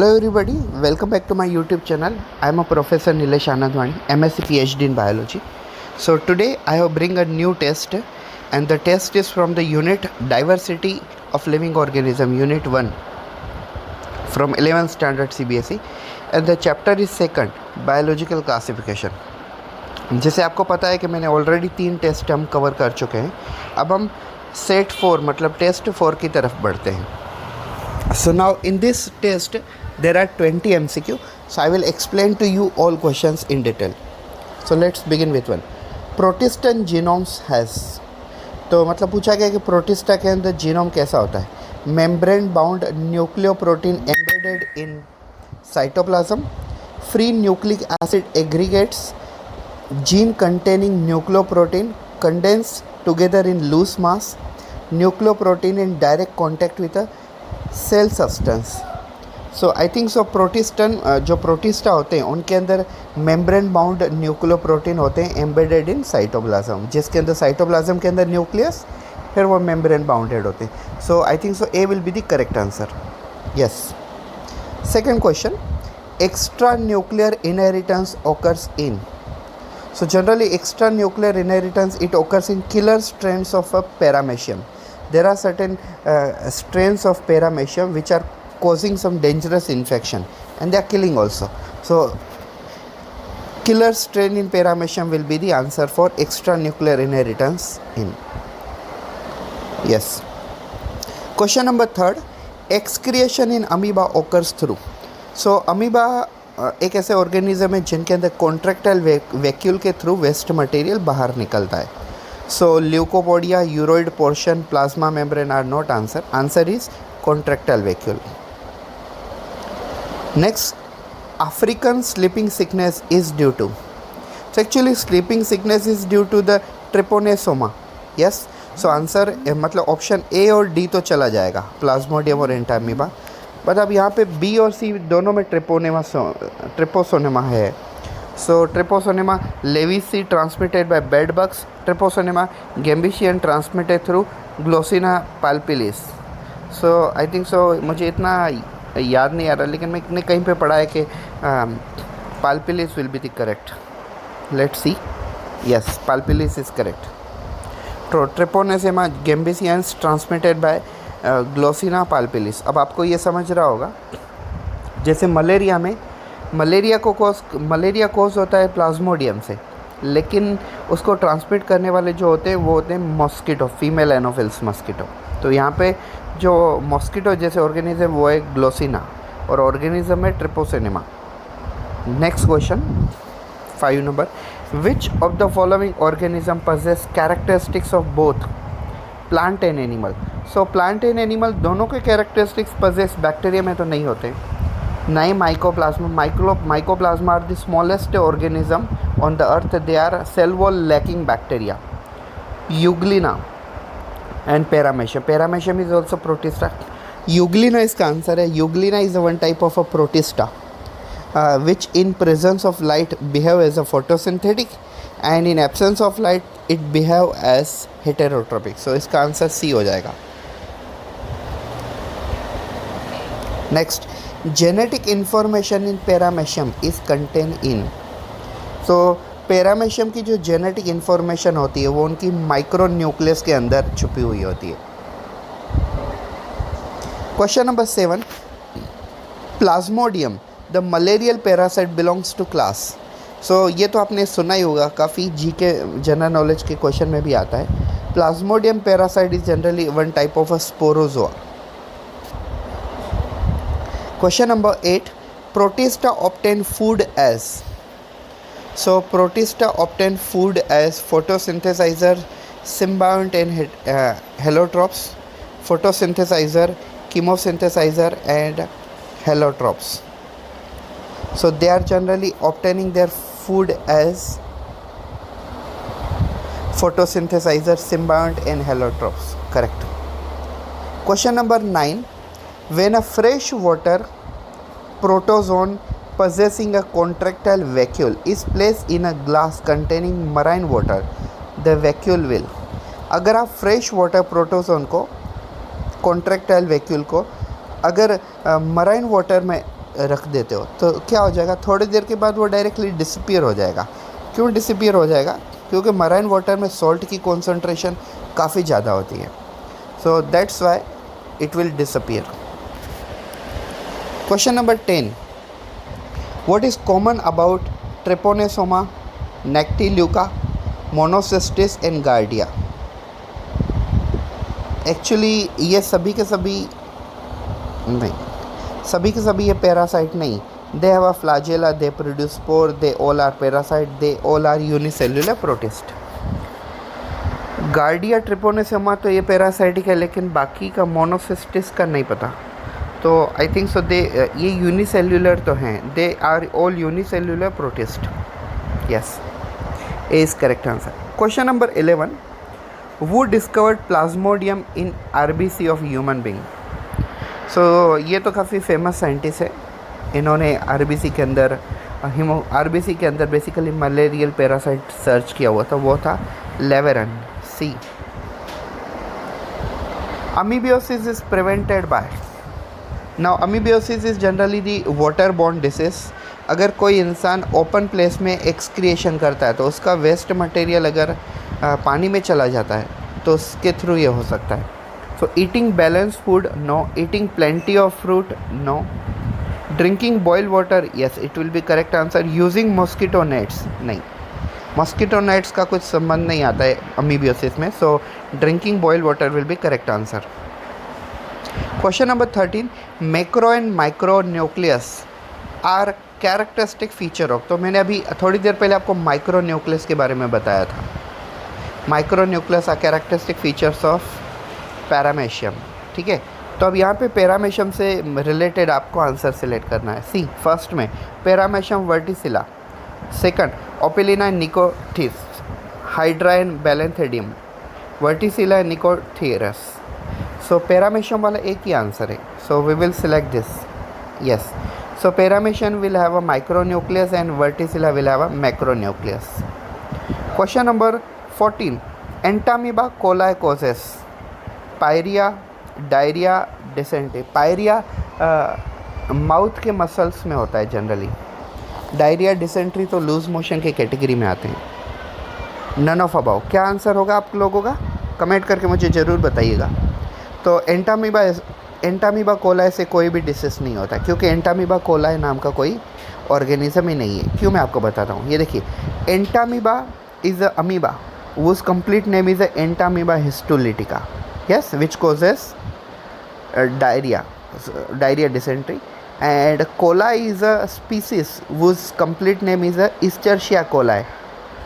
Hello everybody, welcome back to my YouTube channel. I am a Professor Nilesh Anandwani, MSc PhD in Biology. So today I have bring a new test, and the test is from the unit Diversity of Living Organism, Unit 1 from 11th standard CBSE, and the chapter is second, Biological Classification. जैसे आपको पता है कि मैंने already 3 test हम cover कर चुके हैं. अब हम सेट 4 मतलब टेस्ट 4 की तरफ बढ़ते हैं. So now in this test there are 20 MCQ. So I will explain to you all questions in detail. So let's begin with one. Protistan genomes has. तो मतलब पूछा गया कि प्रोटिस्टा के अंदर जीनोम कैसा होता है. Membrane bound nucleoprotein embedded in cytoplasm, free nucleic acid aggregates, gene containing nucleoprotein condensed together in loose mass, nucleoprotein in direct contact with a cell substance. So I think so प्रोटिस्टन जो protista होते हैं उनके अंदर membrane bound nucleoprotein होते हैं embedded in cytoplasm, जिसके अंदर cytoplasm के अंदर न्यूक्लियस, फिर वो मेम्ब्रेन बाउंडेड होते हैं. So I think so A will be the correct answer. Yes. Second question, extra nuclear inheritance occurs in. So generally extra nuclear inheritance, it occurs in killer strains of a paramecium. There are certain strains of paramecium which are causing some dangerous infection and they are killing also. So killer strain in paramecium will be the answer for extra nuclear inheritance in. Yes. Question number third, excretion in amoeba occurs through. So amoeba एक ऐसे organism है जिनके अंदर contractile vacuole के through waste material बाहर निकलता है. So leucopodia, uroid portion, plasma membrane are not answer. Answer is contractile vacuole. Next, African sleeping sickness is due to. So actually sleeping sickness is due to the trypanosoma. Yes. So answer मतलब option A और D तो चला जाएगा, Plasmodium और Entamoeba. But अब यहाँ पे B और सी दोनों में ट्रिपोसोनेमा है. So trypanosoma lewisi transmitted by bed bugs, trypanosoma gambiense transmitted through glossina palpalis. So I think so मुझे इतना याद नहीं आ रहा, लेकिन मैंने कहीं पे पढ़ा है कि palpalis will be the correct. Let's see. Yes, palpalis is correct. Trypanosoma gambiense transmitted by glossina palpalis. अब आपको ये समझ रहा होगा, जैसे मलेरिया में मलेरिया कोज होता है प्लाज्मोडियम से, लेकिन उसको ट्रांसमिट करने वाले जो होते हैं वो होते हैं मॉस्किटो, फीमेल एनोफिल्स मॉस्किटो. तो यहाँ पे जो मॉस्किटो जैसे ऑर्गेनिज्म वो है ग्लोसिना और ऑर्गेनिज्म है trypanosoma. Next question 5 number, which of the following organism possess characteristics of both plant and animal. So plant and animal दोनों के कैरेक्टरिस्टिक्स पजेस बैक्टीरिया में तो नहीं होते, ना ही mycoplasma. Mycoplasma are the smallest organism on the earth. They are cell wall lacking bacteria. Euglena and paramecium. Paramecium is also protista. Euglena इसका answer है. Euglena is one type of a protista which in presence of light behave as a photosynthetic and in absence of light it behave as heterotropic. So इसका answer C हो जाएगा. Next, genetic information in paramecium is contain in. तो paramecium की जो genetic information होती है वो उनकी माइक्रो न्यूक्लियस के अंदर छुपी हुई होती है. Question number 7, plasmodium the malarial parasite belongs to class. So ये तो आपने सुना ही होगा, काफ़ी जी के जनरल नॉलेज के क्वेश्चन में भी आता है. Plasmodium parasite is generally one type of a sporozoa. Question number 8, protista obtain food as. So protista obtain food as photosynthesizer, symbiote and heterotrophs, photosynthesizer, chemosynthesizer and heterotrophs. So they are generally obtaining their food as photosynthesizer, symbiote and heterotrophs. Correct. Question number 9, when a fresh water protozoan possessing a contractile vacuole is placed in a glass containing marine water, the vacuole will. अगर आप fresh water protozoan को, contractile vacuole को अगर marine water में रख देते हो तो क्या हो जाएगा, थोड़ी देर के बाद वो डायरेक्टली डिसपियर हो जाएगा। क्यों डिसपियर हो जाएगा? क्योंकि मराइन वाटर में सॉल्ट की कॉन्सेंट्रेशन काफ़ी ज़्यादा होती है, so that's why it will disappear. Question number 10, what is common about trypanosoma, noctiluca, monocystis and giardia? Actually ये सभी के सभी ये पैरासाइट नहीं। They have a flagella, they produce spore, they all are parasite, they all are unicellular protist. Giardia trypanosoma तो ये parasitic है, लेकिन बाकी का मोनोसिस्टिस का नहीं पता। तो आई थिंक सो दे ये यूनिसेल्युलर तो हैं, they are all unicellular protist. Yes, A is correct answer. Question number 11, who discovered plasmodium in RBC of human being? So ये तो काफ़ी फेमस साइंटिस्ट है, इन्होंने आरबीसी के अंदर बेसिकली मलेरियल पैरासाइट सर्च किया हुआ था, वो था Laveran C. Amoebiasis is prevented by, now amoebiasis is generally the water borne disease. अगर कोई इंसान ओपन प्लेस में एक्सक्रिएशन करता है तो उसका वेस्ट मटेरियल अगर पानी में चला जाता है तो उसके थ्रू ये हो सकता है। So eating balance food, no. Eating plenty of fruit, no. Drinking boiled water, yes it will be correct answer. Using mosquito nets, नहीं, मॉस्किटो नेट्स का कुछ संबंध नहीं आता है अमीबियोसिस में, so drinking boiled water will be correct answer. Question number 13, macro and micro nucleus are characteristic feature of, तो मैंने अभी थोड़ी देर पहले आपको माइक्रो न्यूक्लियस के बारे में बताया था। Micro nucleus are characteristic features of paramecium, ठीक है। तो अब यहाँ पे पैरामेशियम से रिलेटेड आपको आंसर सिलेक्ट करना है। सी फर्स्ट में paramecium vorticella, second opalina nyctotherus, hydra and balantidium, vorticella nyctotherus. So paramecium वाला एक ही आंसर है, so we will select this. Yes, so paramecium will have a micronucleus and verticilla will have a macronucleus. Question number 14, Entamoeba coli causes pyorrhea, diarrhea, dysentery. pyorrhea mouth के muscles में होता है generally. Diarrhoea, dysentery तो loose motion के category में आते हैं। None of about, क्या आंसर होगा आप लोगों का? कमेंट करके मुझे ज़रूर बताइएगा। तो एंटामीबा कोलाई से कोई भी डिसीज नहीं होता, क्योंकि एंटामीबा कोलाई नाम का कोई ऑर्गेनिज्म ही नहीं है। क्यों, मैं आपको बताता हूँ। ये देखिए, Entamoeba is a amoeba whose complete name is Entamoeba histolytica, yes, which causes diarrhea, dysentery. And coli is a species whose complete name is Escherichia coli.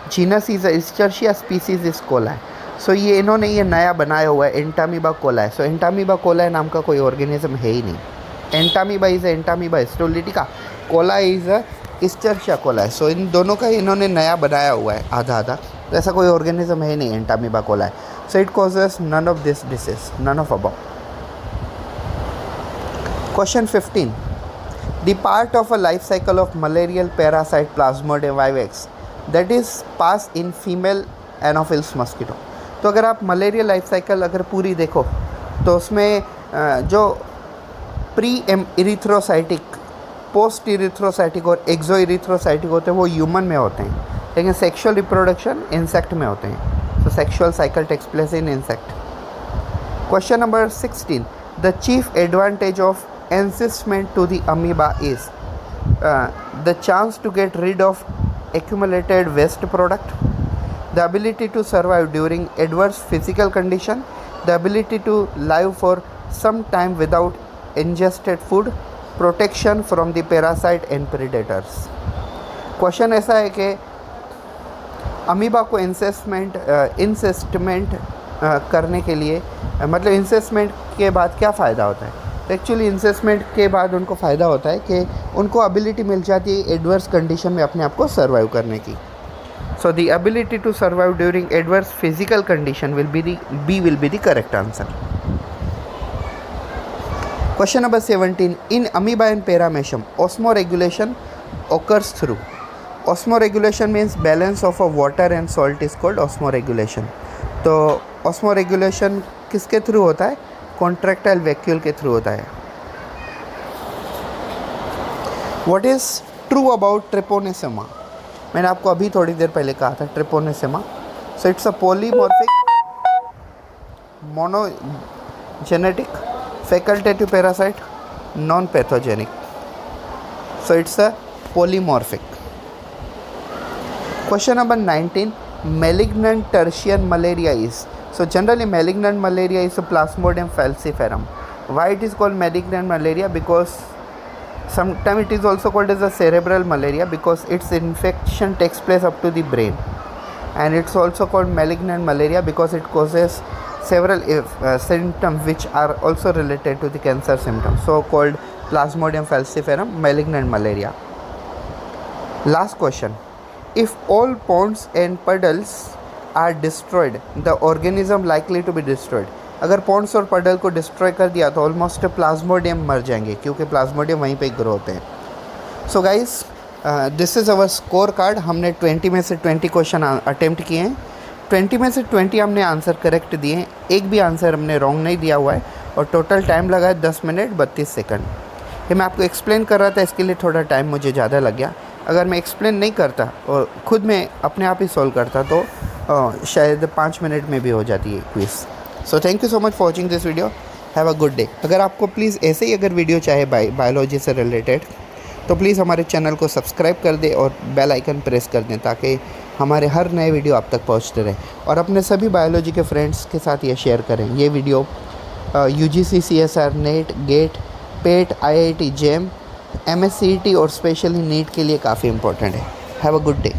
Genus is Escherichia, species is coli. So ये इन्होंने ये नया बनाया हुआ है entamoeba coli. So entamoeba coli नाम का कोई ऑर्गेनिज्म है ही नहीं। Entamoeba is entamoeba histolytica, coli is escherichia coli. So इन दोनों का इन्होंने नया बनाया हुआ है आधा आधा, तो ऐसा कोई ऑर्गेनिज्म है नहीं entamoeba coli. So it causes none of this disease, none of above. Question 15, the part of a life cycle of malarial parasite plasmodium vivax that is pass in female anopheles mosquito. तो अगर आप malaria life cycle अगर पूरी देखो तो उसमें जो pre erythrocytic, post erythrocytic और एक्सो इरिथ्रोसाइटिक होते हैं वो ह्यूमन में होते हैं, लेकिन सेक्सुअल रिप्रोडक्शन इंसेक्ट में होते हैं। तो sexual cycle takes place in insect. Question number 16, the chief advantage of encystment to the amoeba is the chance to get rid of accumulated waste product, the ability to survive during adverse physical condition, the ability to live for some time without ingested food, protection from the parasite and predators. Question ऐसा है कि amoeba को इंसेस्टमेंट करने के लिए मतलब इंसेस्टमेंट के बाद क्या फ़ायदा होता है? तो एक्चुअली इंसेस्टमेंट के बाद उनको फ़ायदा होता है कि उनको एबिलिटी मिल जाती है एडवर्स कंडीशन में अपने आप को सर्वाइव करने की। So the ability to survive during adverse physical condition will be the correct answer. Question number 17, in amoeba and paramecium osmoregulation occurs through, osmoregulation means balance of a water and salt is called osmoregulation। तो osmoregulation किसके through होता है? Contractile vacuole के through होता है। What is true about trypanosoma? मैंने आपको अभी थोड़ी देर पहले कहा था trypanosoma. So it's a polymorphic, monogenetic, facultative parasite, non-pathogenic. So it's a polymorphic. Question number 19. Malignant tertian malaria is. So generally malignant malaria is a Plasmodium falciparum. Why it is called malignant malaria? Because sometimes it is also called as a cerebral malaria because its infection takes place up to the brain. And it's also called malignant malaria because it causes several symptoms which are also related to the cancer symptoms, so called Plasmodium falciparum, malignant malaria. Last question. If all ponds and puddles are destroyed, the organism likely to be destroyed. अगर Pond's और पडल को destroy कर दिया तो almost Plasmodium मर जाएंगे क्योंकि प्लाज्मोडियम वहीं पे ग्रो होते हैं. So guys, this is our score card. हमने 20 में से 20 क्वेश्चन अटेम्प्ट किए हैं. 20 में से 20 हमने आंसर करेक्ट दिए हैं, एक भी आंसर हमने रॉन्ग नहीं दिया हुआ है और टोटल टाइम लगा है 10 मिनट 32 सेकंड. ये मैं आपको एक्सप्लेन कर रहा था, इसके लिए थोड़ा टाइम मुझे ज़्यादा लग गया. अगर मैं एक्सप्लेन नहीं करता और ख़ुद में अपने आप ही सॉल्व करता तो शायद 5 मिनट में भी हो जाती है quiz. So thank you so much for watching this video. Have a good day. अगर आपको प्लीज़ ऐसे ही अगर वीडियो चाहे बायोलॉजी से रिलेटेड तो प्लीज़ हमारे चैनल को सब्सक्राइब कर दें और बेल आइकन प्रेस कर दें ताकि हमारे हर नए वीडियो आप तक पहुंचते रहें. और अपने सभी बायोलॉजी के फ्रेंड्स के साथ ये शेयर करें. ये video UGC, CSR, NET, GATE, PET, IIT, JEM, MSCET और स्पेशली नीट के लिए काफ़ी इंपॉर्टेंट है. Have a good day.